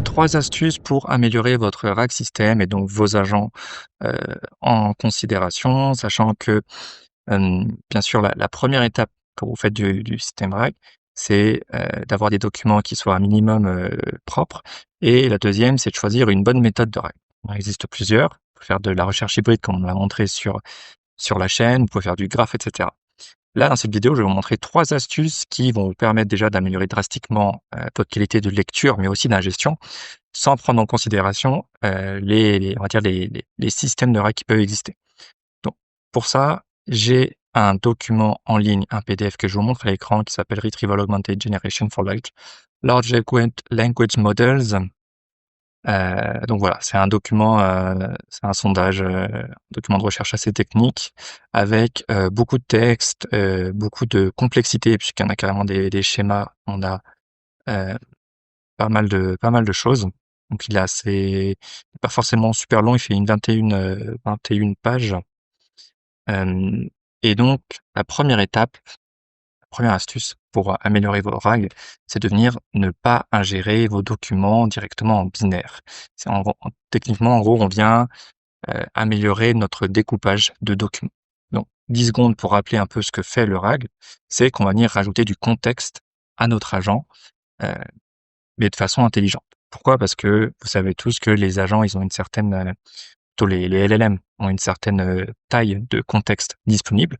3 astuces pour améliorer votre RAG système et donc vos agents, heu, en considération, sachant que, bien sûr, la 1re étape quand vous faites du système RAG, c'est, d'avoir des documents qui soient un minimum, propres et la deuxième, c'est de choisir une bonne méthode de RAG. Il en existe plusieurs. Vous pouvez faire de la recherche hybride comme on l'a montré sur la chaîne, vous pouvez faire du graphe et cetera. Là, dans cette vidéo, je vais vous montrer 3 astuces qui vont vous permettre déjà d'améliorer drastiquement, votre qualité de lecture, mais aussi d'ingestion, sans prendre en considération, les on va dire les systèmes de RAG qui peuvent exister. Donc pour ça, j'ai un document en ligne, un PDF que je vous montre à l'écran qui s'appelle Retrieval Augmented Generation for Large Language Models. Donc voilà, c'est un document, c'est un sondage, un document de recherche assez technique avec, beaucoup de texte, beaucoup de complexité puisqu'il y en a carrément des schémas. On a, heu, pas mal de choses. Donc il est assez pas forcément super long, il fait une 21 pages. Hem et donc la première étape, la première astuce pour améliorer vos RAG, c'est de venir ne pas ingérer vos documents directement en binaire. C'est en gros techniquement, en gros, on vient, améliorer notre découpage de documents. Donc 10 secondes pour rappeler un peu ce que fait le RAG, c'est qu'on va venir rajouter du contexte à notre agent, heu, mais de façon intelligente. Pourquoi? Parce que vous savez tous que les agents, ils ont une certaine, plutôt les LLM ont une certaine, taille de contexte disponible.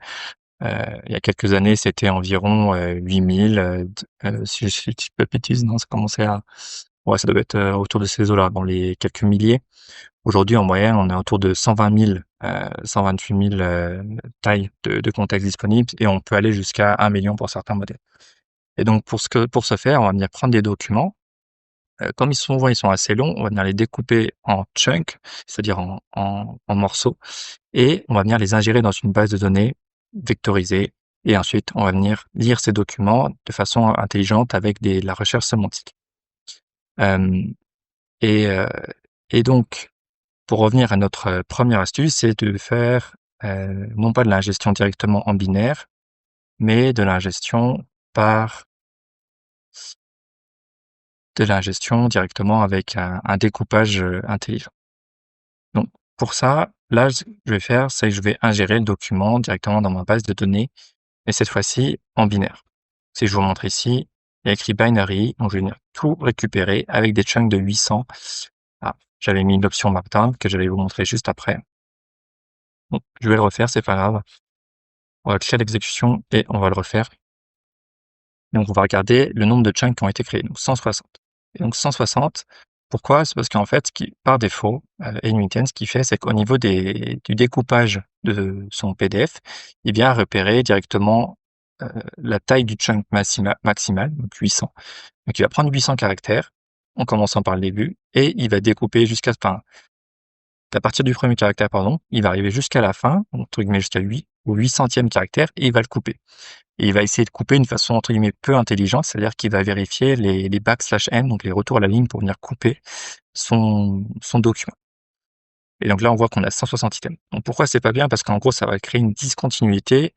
Il y a quelques années, c'était environ, 8000, si je dis pas de bêtises, non, ça commençait à ouais, ça devait être, autour de ces eaux-là, dans les quelques milliers. Aujourd'hui, en moyenne, on est autour de 120 000, 128 000, tailles de contexte disponibles et on peut aller jusqu'à 1 000 000 pour certains modèles. Et donc pour ce faire, on va venir prendre des documents, comme ils sont assez longs, on va venir les découper en chunks, c'est-à-dire en morceaux et on va venir les ingérer dans une base de données vectorisée et ensuite on va venir lire ces documents de façon intelligente avec la recherche sémantique. Hem et heu et donc pour revenir à notre, 1re astuce, c'est de faire, non pas de l'ingestion directement en binaire, mais par de l'ingestion directement avec un découpage, intelligent. Donc pour ça, là, ce que je vais faire, c'est que je vais ingérer le document directement dans ma base de données, mais cette fois-ci en binaire. Si je vous montre ici, il y a écrit binary, donc je vais venir tout récupérer avec des chunks de 800. Ah, j'avais mis l'option markdown que j'allais vous montrer juste après. Donc je vais le refaire, c'est pas grave. On va créer l'exécution et on va le refaire. Donc on va regarder le nombre de chunks qui ont été créés, donc 160. Et donc 160, pourquoi? C'est parce qu'en fait, ce qui par défaut, NumIntent, ce qu'il fait, c'est qu'au niveau du découpage de son PDF, il vient repérer directement, la taille du chunk maximal, donc 800. Donc il va prendre 800 caractères, en commençant par le début, et il va découper à partir du 1er caractère, pardon, il va arriver jusqu'à la fin, entre guillemets jusqu'à 8 au 800e caractère et il va le couper. Et il va essayer de couper d'une façon entre guillemets «peu intelligente», c'est-à-dire qu'il va vérifier les \n, donc les retours à la ligne pour venir couper son document. Et donc là, on voit qu'on a 160 items. Donc pourquoi c'est pas bien? Parce qu'en gros, ça va créer une discontinuité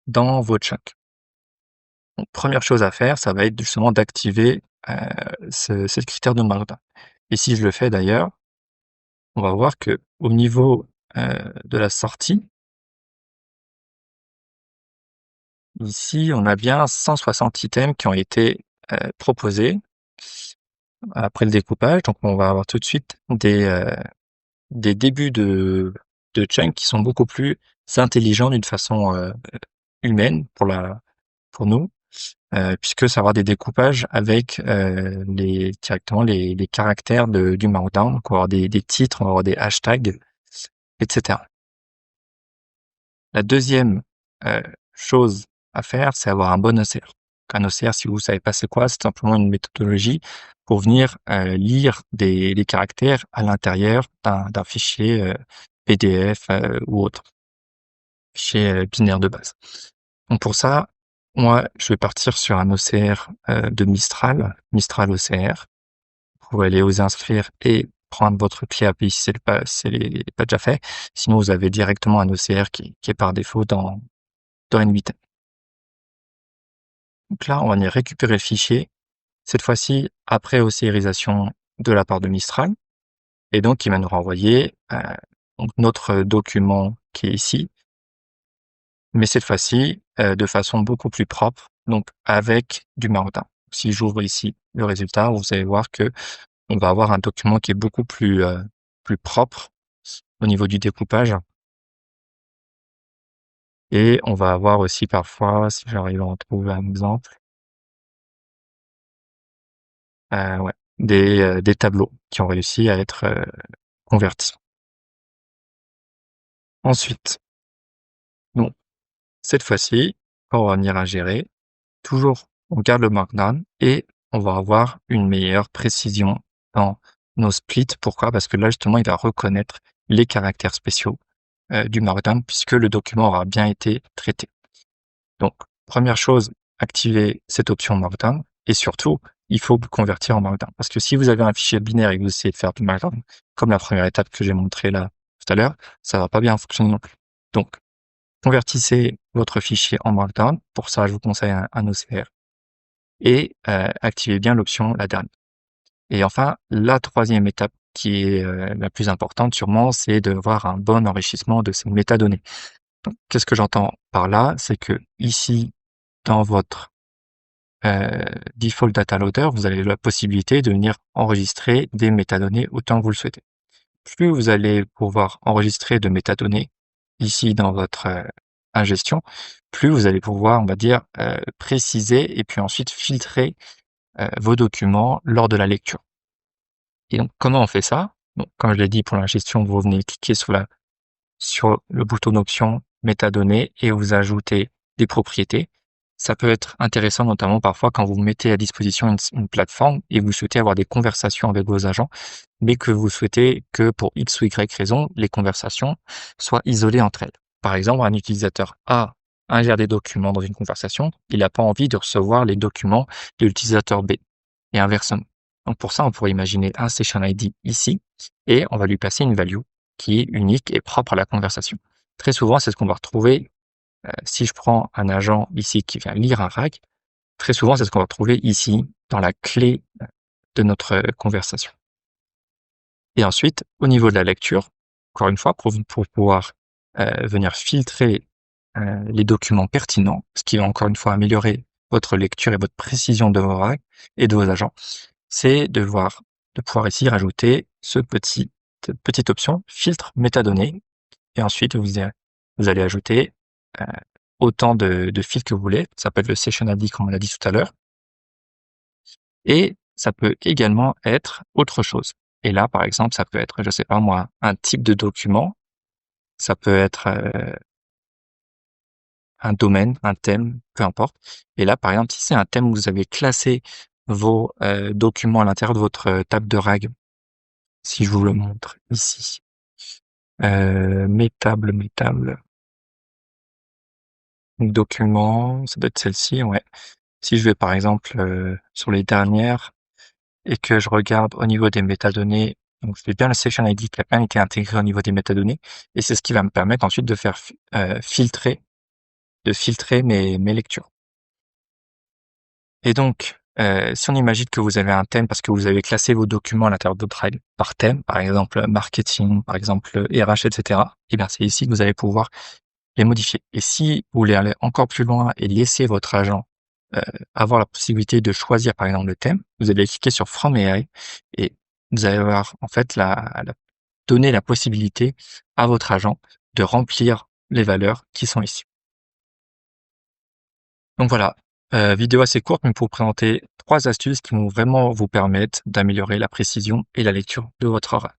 dans votre chunk. Donc 1re chose à faire, ça va être justement d'activer, ce critère de markdown. Et si je le fais d'ailleurs, on va voir qu'au niveau, de la sortie, ici, on a bien 160 items qui ont été, proposés après le découpage. Donc on va avoir tout de suite des débuts de chunks qui sont beaucoup plus intelligents d'une façon, humaine pour nous, puisque ça va avoir des découpages avec, directement les caractères du markdown. Donc on va avoir des titres, on va avoir des hashtags et cetera. La deuxième chose à faire, c'est avoir un bon OCR. Un OCR, si vous savez pas c'est quoi, c'est simplement une méthodologie pour venir, lire des caractères à l'intérieur d'un fichier, PDF, ou autre, fichier, binaire de base. Donc pour ça, moi, je vais partir sur un OCR, de Mistral OCR. Vous pouvez aller vous inscrire et prendre votre clé API si c'est pas déjà fait. Sinon, vous avez directement un OCR qui est par défaut dans NumIntent. Donc là, on va venir récupérer le fichier. Cette fois-ci, après OCRisation, de la part de Mistral et donc il va nous renvoyer, donc notre document qui est ici, mais cette fois-ci, de façon beaucoup plus propre, donc avec du Markdown. Si j'ouvre ici le résultat, vous allez voir que on va avoir un document qui est beaucoup plus propre au niveau du découpage et on va avoir aussi parfois, si j'arrive à en trouver un exemple, ouais, des tableaux qui ont réussi à être, convertis. Ensuite, donc cette fois-ci, quand on va venir à gérer, toujours on garde le markdown et on va avoir une meilleure précision dans nos splits. Pourquoi? Parce que là, justement, il va reconnaître les caractères spéciaux, du markdown puisque le document aura bien été traité. Donc, première chose, activez cette option markdown et surtout, il faut convertir en markdown. Parce que si vous avez un fichier binaire et que vous essayez de faire du markdown, comme la première étape que j'ai montré là tout à l'heure, ça va pas bien fonctionner non plus. Donc, convertissez votre fichier en markdown. Pour ça, je vous conseille un OCR et activez bien l'option la dernière. Et enfin, la troisième étape qui est la plus importante sûrement, c'est de voir un bon enrichissement de ces métadonnées. Donc, qu'est-ce que j'entends par là? C'est que ici, dans votre default data loader, vous avez la possibilité de venir enregistrer des métadonnées autant que vous le souhaitez. Plus vous allez pouvoir enregistrer de métadonnées ici dans votre ingestion, plus vous allez pouvoir, on va dire, préciser et puis ensuite filtrer vos documents lors de la lecture. Et donc, comment on fait ça? Donc, comme je l'ai dit pour l'ingestion, vous venez cliquer sur le bouton d'option métadonnées et vous ajoutez des propriétés. Ça peut être intéressant, notamment parfois quand vous mettez à disposition une plateforme et vous souhaitez avoir des conversations avec vos agents, mais que vous souhaitez que pour X ou Y raison, les conversations soient isolées entre elles. Par exemple, un utilisateur A ingère des documents dans une conversation, il n'a pas envie de recevoir les documents de l'utilisateur B et inversement. Donc pour ça, on pourrait imaginer un session ID ici et on va lui passer une value qui est unique et propre à la conversation. Très souvent, c'est ce qu'on va retrouver si je prends un agent ici qui vient lire un RAG, très souvent, c'est ce qu'on va retrouver ici dans la clé de notre conversation. Et ensuite, au niveau de la lecture, encore une fois, pour pouvoir venir filtrer les documents pertinents, ce qui va encore une fois améliorer votre lecture et votre précision de vos RAG et de vos agents, c'est de pouvoir ici rajouter cette petite option filtre métadonnées et ensuite vous allez ajouter autant de fils que vous voulez. Ça peut être le session ID comme on l'a dit tout à l'heure et ça peut également être autre chose. Et là, par exemple, ça peut être, je sais pas moi, un type de document, ça peut être un domaine, un thème, peu importe. Et là, par exemple, si c'est un thème où vous avez classé vos documents à l'intérieur de votre table de RAG, si je vous le montre ici, mes tables, documents, ça doit être celle-ci, ouais. Si je vais par exemple sur les dernières et que je regarde au niveau des métadonnées, donc c'est bien le session ID qui a bien été intégré au niveau des métadonnées et c'est ce qui va me permettre ensuite de faire filtrer mes lectures. Et donc, si on imagine que vous avez un thème parce que vous avez classé vos documents à l'intérieur de votre règle par thème, par exemple marketing, par exemple RH, etc., et bien c'est ici que vous allez pouvoir les modifier. Et si vous voulez aller encore plus loin et laisser votre agent avoir la possibilité de choisir par exemple le thème, vous allez cliquer sur From AI et vous allez avoir en fait donner la possibilité à votre agent de remplir les valeurs qui sont ici. Donc voilà, vidéo assez courte, mais pour vous présenter 3 astuces qui vont vraiment vous permettre d'améliorer la précision et la lecture de votre oral.